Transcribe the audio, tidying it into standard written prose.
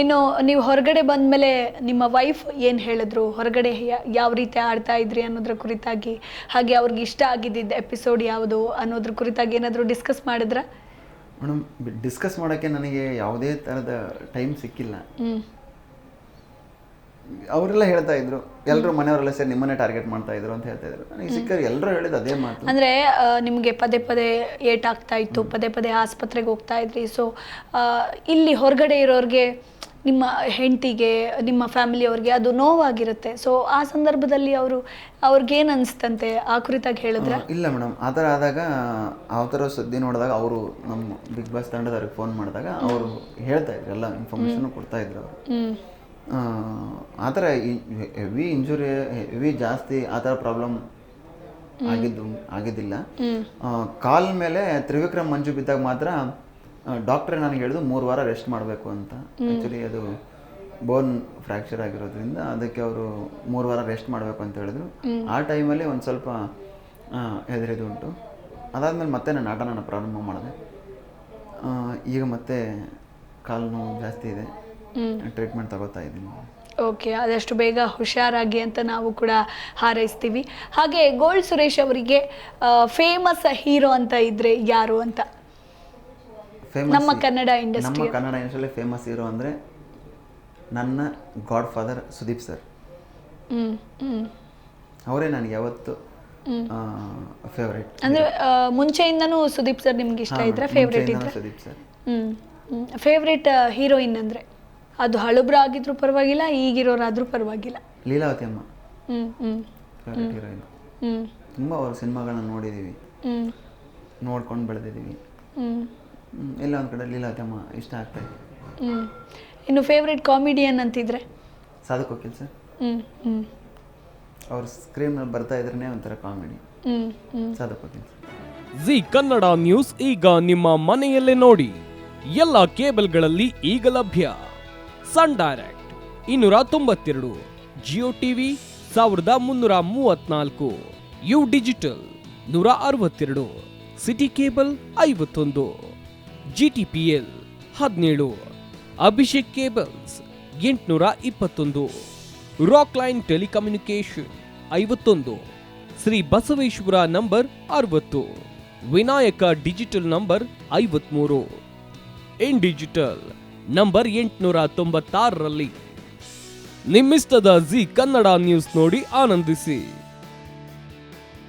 ಇನ್ನು ನೀವು ಹೊರಗಡೆ ಬಂದಮೇಲೆ ನಿಮ್ಮ ವೈಫ್ ಏನು ಹೇಳಿದ್ರು, ಹೊರಗಡೆ ಯಾವ ರೀತಿ ಆಡ್ತಾ ಇದ್ರಿ ಅನ್ನೋದ್ರ ಕುರಿತಾಗಿ, ಹಾಗೆ ಅವ್ರಿಗೆ ಇಷ್ಟ ಆಗಿದ್ದ ಎಪಿಸೋಡ್ ಯಾವುದು ಅನ್ನೋದ್ರ ಕುರಿತಾಗಿ ಏನಾದರೂ ಡಿಸ್ಕಸ್ ಮಾಡಿದ್ರಾ? ಮೇಡಮ್, ಡಿಸ್ಕಸ್ ಮಾಡೋಕ್ಕೆ ನನಗೆ ಯಾವುದೇ ಥರದ ಟೈಮ್ ಸಿಕ್ಕಿಲ್ಲ. ಅವರೆಲ್ಲ ಹೇಳ್ತಾ ಇದ್ರು, ಎಲ್ಲರೂ ಮನೆಯವರೆಲ್ಲ ಸೇರಿ ನಿಮ್ಮನ್ನೇ ಟಾರ್ಗೆಟ್ ಮಾಡ್ತಾ ಇದ್ರು ಅಂತ ಹೇಳ್ತಾ ಇದ್ರು. ನನಗೆ ಸಿಕ್ಕರೆ ಎಲ್ಲರೂ ಹೇಳಿದ್ದು ಅದೇ ಮಾತು. ಅಂದರೆ ನಿಮಗೆ ಪದೇ ಪದೇ ಏಟಾಗ್ತಾ ಇತ್ತು, ಪದೇ ಪದೇ ಆಸ್ಪತ್ರೆಗೆ ಹೋಗ್ತಾ ಇದ್ರಿ. ಸೊ ಇಲ್ಲಿ ಹೊರಗಡೆ ಇರೋರಿಗೆ, ನಿಮ್ಮ ಹೆಂಡತಿಗೆ, ನಿಮ್ಮ ಫ್ಯಾಮಿಲಿಯವ್ರಿಗೆ ಅದು ನೋವಾಗಿರುತ್ತೆ. ಸೊ ಆ ಸಂದರ್ಭದಲ್ಲಿ ಅವ್ರಿಗೇನು ಅನಿಸ್ತಂತೆ ಆ ಕುರಿತಾಗಿ ಹೇಳಿದ್ರೆ? ಇಲ್ಲ ಮೇಡಮ್, ಆ ಥರ ಆದಾಗ, ಆ ಥರ ಸುದ್ದಿ ನೋಡಿದಾಗ ಅವರು ನಮ್ಮ ಬಿಗ್ ಬಾಸ್ ತಂಡದವ್ರಿಗೆ ಫೋನ್ ಮಾಡಿದಾಗ ಅವರು ಹೇಳ್ತಾ ಇದ್ರು, ಎಲ್ಲ ಇನ್ಫಾರ್ಮೇಷನ್ ಕೊಡ್ತಾ ಇದ್ರು ಅವರು. ಆ ಥರ ಹೆವಿ ಇಂಜುರಿ, ಹೆವಿ ಜಾಸ್ತಿ ಆ ಥರ ಪ್ರಾಬ್ಲಮ್ ಆಗಿದ್ದಿಲ್ಲ. ಕಾಲ್ ಮೇಲೆ ತ್ರಿವಿಕ್ರಮ್ ಮಂಜು ಬಿದ್ದಾಗ ಮಾತ್ರ ಡಾಕ್ಟ್ರೇ ನನಗೆ ಹೇಳಿದ್ರು 3 ವಾರ ರೆಸ್ಟ್ ಮಾಡಬೇಕು ಅಂತ. ಆ್ಯಕ್ಚುಲಿ ಅದು ಬೋನ್ ಫ್ರ್ಯಾಕ್ಚರ್ ಆಗಿರೋದ್ರಿಂದ ಅದಕ್ಕೆ ಅವರು 3 ವಾರ ರೆಸ್ಟ್ ಮಾಡಬೇಕು ಅಂತ ಹೇಳಿದ್ರು. ಆ ಟೈಮಲ್ಲಿ ಒಂದು ಸ್ವಲ್ಪ ಹೆದರಿದು ಉಂಟು. ಅದಾದಮೇಲೆ ಮತ್ತೆ ನಾನು ಆಟನ ಪ್ರಾರಂಭ ಮಾಡಿದೆ. ಈಗ ಮತ್ತೆ ಕಾಲು ನೋವು ಜಾಸ್ತಿ ಇದೆ, ಟ್ರೀಟ್ಮೆಂಟ್ ತಗೋತಾ ಇದ್ದೀನಿ. ಓಕೆ, ಆದಷ್ಟು ಬೇಗ ಹುಷಾರಾಗಿ ಅಂತ ನಾವು ಕೂಡ ಹಾರೈಸ್ತೀವಿ. ಹಾಗೆ ಗೋಲ್ಡ್ ಸುರೇಶ್ ಅವರಿಗೆ ಫೇಮಸ್ ಹೀರೋ ಅಂತ ಇದ್ರೆ ಯಾರು ಅಂತ? ನಮ್ಮ ಕನ್ನಡ ಇಂಡಸ್ಟ್ರಿಯಲ್ಲಿ ಫೇಮಸ್ ಹೀರೋ ಅಂದರೆ ನನ್ನ ಗಾಡ್ ಫಾದರ್ ಸುದೀಪ್ ಸರ್. ಅವರೇ ನನಗೆ ಯಾವತ್ತು ಫೇವ್ರೇಟ್. ಅಂದರೆ ಮುಂಚೆಯಿಂದನೂ ಸುದೀಪ್ ಸರ್ ನಿಮ್ಗೆ ಇಷ್ಟ ಇದ್ರೆ, ಫೇವ್ರೇಟ್ ಇದ್ರೆ? ಸುದೀಪ್ ಸರ್. ಫೇವ್ರೇಟ್ ಹೀರೋಯಿನ್ ಅಂದರೆ ಅದು ಹಳುಬ್ರಾಗಿದ್ರು ಪರವಾಗಿಲ್ಲ, ಈಗಿರೋರಾದ್ರೂ ಪರವಾಗಿಲ್ಲ? ಲೀಲಾವತಿ ಅಮ್ಮ ಫೇವ್ರೇಟ್ ಹೀರೋಯಿನ್. ತುಂಬ ಅವ್ರ ಸಿನಿಮಾಗಳನ್ನ ನೋಡಿದ್ದೀವಿ, ನೋಡ್ಕೊಂಡು ಬೆಳೆದಿದ್ದೀವಿ. ಎಲ್ಲ ಒಂದು ಕಡೆ ಲೀಲಾವತಿ ಅಮ್ಮ ಇಷ್ಟ ಆಗ್ತಾ ಇದೆ. ಇನ್ನು ಫೇವ್ರೇಟ್ ಕಾಮಿಡಿಯನ್ ಅಂತಿದ್ರೆ? ಸಾಧಕ್ ವಕೀಲ್ ಸರ್. ಅವ್ರ ಸ್ಕ್ರೀನ್ನಲ್ಲಿ ಬರ್ತಾ ಇದ್ರೇ ಒಂಥರ comedy. Sadhak Vakil sir. Zee Kannada news ಈಗ ನಿಮ್ಮ ಮನೆಯಲ್ಲೇ ನೋಡಿ. ಎಲ್ಲ ಕೇಬಲ್ಗಳಲ್ಲಿ ಈಗ ಲಭ್ಯ. Sun Direct 292, Jio TV 1334, U digital 162, City cable 51, GTPL 17, Abhishek cables 821, Rockline telecommunication 51, Shri Basaveshwara number 60, Vinayaka digital number 53, in digital number 896ರಲ್ಲಿ. ನಿಮ್ಮಿಸ್ತದ ಜಿ ಕನ್ನಡ ನ್ಯೂಸ್ ನೋಡಿ ಆನಂದಿಸಿ.